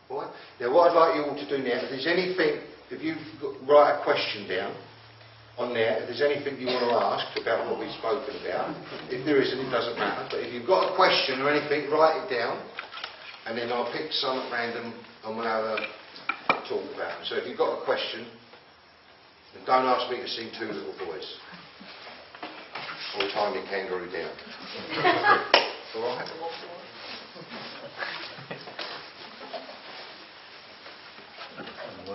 Right? Now what I'd like you all to do now, if there's anything, if you write a question down on there, if there's anything you want to ask about what we've spoken about, if there isn't, it doesn't matter, but if you've got a question or anything, write it down, and then I'll pick some at random and we'll have a talk about it. So if you've got a question, then don't ask me to sing Two Little Boys or Tie Me Kangaroo Down. Alright?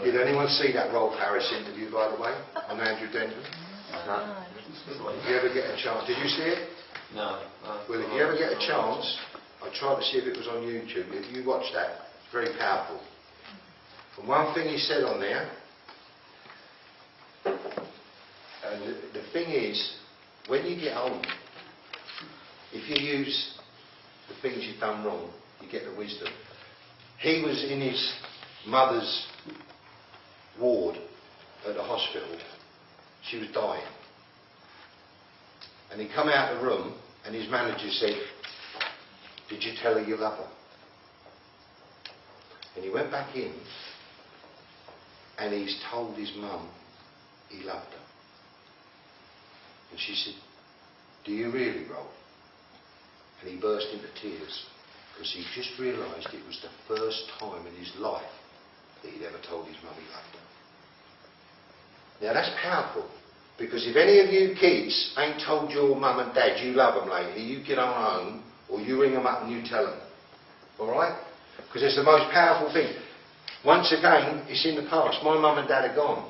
Did anyone see that Roll Paris interview, by the way, on Andrew Denton? No. Did you ever get a chance? Did you see it? No. Well, if you ever get a chance, I tried to see if it was on YouTube. If you watch that, it's very powerful. And one thing he said on there, and the thing is, when you get old, if you use the things you've done wrong, you get the wisdom. He was in his mother's ward at the hospital. She was dying. And he come out of the room and his manager said, "Did you tell her you love her?" And he went back in and he's told his mum he loved her. And she said, "Do you really, Roll?" And he burst into tears because he just realised it was the first time in his life that he'd ever told his mum he loved her. Now that's powerful, because if any of you kids ain't told your mum and dad you love them lately, you get on home or you ring them up and you tell them. Alright? Because it's the most powerful thing. Once again, it's in the past. My mum and dad are gone.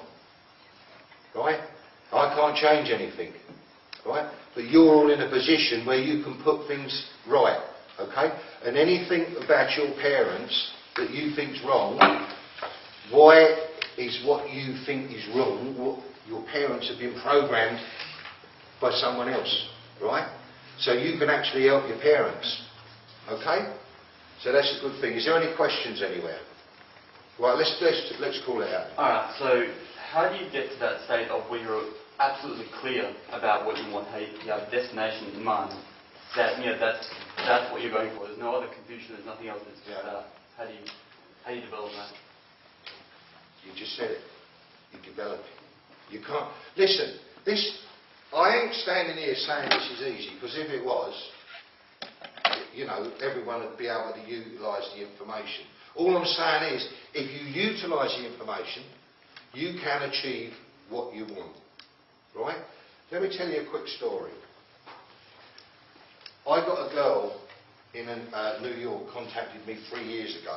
Right? I can't change anything. Right? But you're all in a position where you can put things right. Okay? And anything about your parents that you think's wrong, why is what you think is wrong, what your parents have been programmed by someone else, right? So you can actually help your parents, okay? So that's a good thing. Is there any questions anywhere? Right, let's call it out. Alright, so how do you get to that state of where you're absolutely clear about what you want, how you have a destination in mind, that that's what you're going for, there's no other confusion, there's nothing else, it's just that. How do you develop that? You just said it. You develop it. You can't... Listen, I ain't standing here saying this is easy, because if it was, you know, everyone would be able to utilise the information. All I'm saying is, if you utilise the information, you can achieve what you want. Right? Let me tell you a quick story. I got a girl in New York contacted me 3 years ago.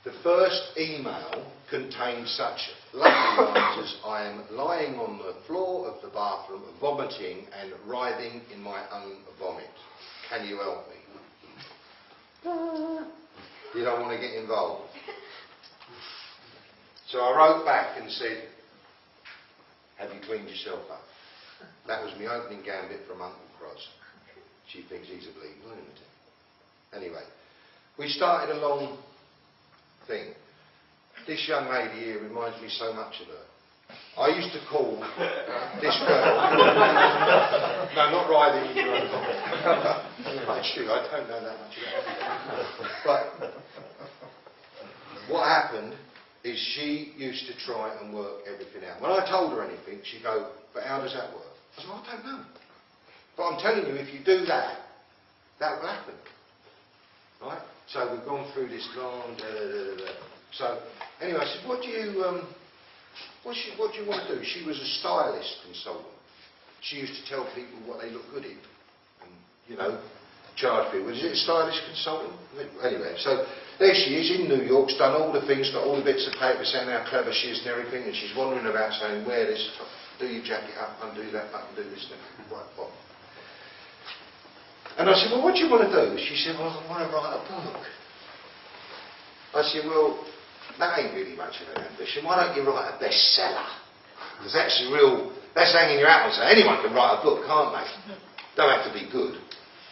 The first email contained such lovely lines as, "I am lying on the floor of the bathroom, vomiting and writhing in my own vomit. Can you help me?" You don't want to get involved. So I wrote back and said, "Have you cleaned yourself up?" That was my opening gambit from Uncle Croz. She thinks he's a bleeding lunatic. Anyway, we started a long thing. This young lady here reminds me so much of her. I used to call this girl... No, not writhing in your own vomit. Actually, I don't know that much about her. But what happened is she used to try and work everything out. When I told her anything, she'd go, "But how does that work?" I said, "I don't know. But I'm telling you, if you do that, that will happen." Right? So we've gone through this long... So, anyway, I said, what do you want to do? She was a stylist consultant. She used to tell people what they look good in. And, you know, charge people. Is it a stylist consultant? Anyway, so there she is in New York, done all the things, got all the bits of paper saying how clever she is and everything, and she's wandering about saying, "Wear this, do your jacket up, undo that button, do this, and right, bottom." And I said, "Well, what do you want to do?" She said, "Well, I want to write a book." I said, "Well, that ain't really much of an ambition. Why don't you write a bestseller? Because that's hanging your hat on. So anyone can write a book, can't they? Don't have to be good.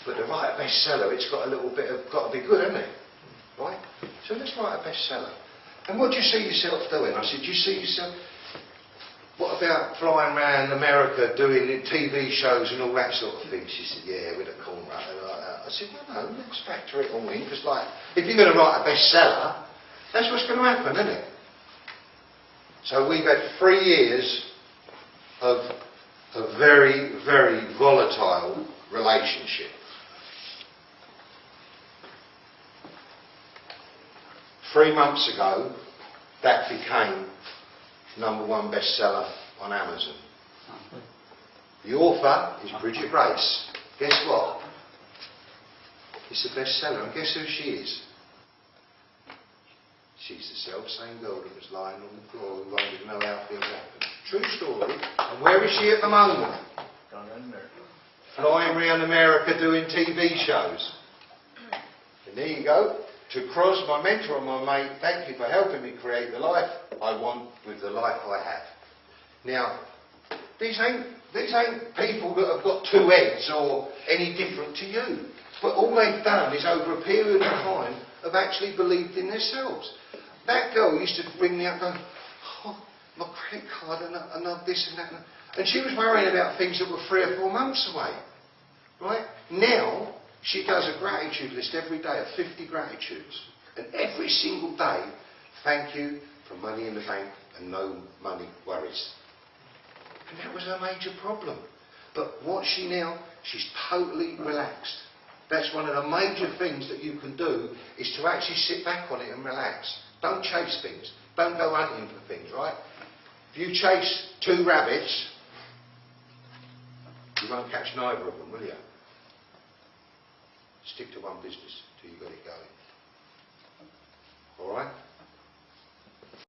But to write a bestseller, it's got to be good, hasn't it? Right? So let's write a bestseller. And what do you see yourself doing?" I said, "Do you see yourself... What about flying around America doing TV shows and all that sort of thing?" She said, "Yeah, with a cornrow and like that." I said, well, no, let's factor it all in, because like, if you're going to write a bestseller, that's what's going to happen, isn't it? So we've had 3 years of a very, very volatile relationship. 3 months ago, that became #1 bestseller on Amazon. The author is Bridget Race. Guess what? It's a bestseller, and guess who she is? She's the self-same girl that was lying on the floor who wanted to know how things happen. True story. And where is she at the moment? Gone around America. Flying around America doing TV shows. And there you go. To Croz, my mentor and my mate, thank you for helping me create the life I want with the life I have. Now, these ain't people that have got 2 heads or any different to you. But all they've done is, over a period of time, have actually believed in themselves. That girl used to ring me up going, oh, my credit card and this and that. And she was worrying about things that were 3 or 4 months away. Right? Now, she does a gratitude list every day of 50 gratitudes. And every single day, thank you for money in the bank and no money worries. And that was her major problem. But what she's totally relaxed. That's one of the major things that you can do, is to actually sit back on it and relax. Don't chase things. Don't go hunting for things, right? If you chase 2 rabbits, you won't catch neither of them, will you? Stick to one business till you got it going. All right?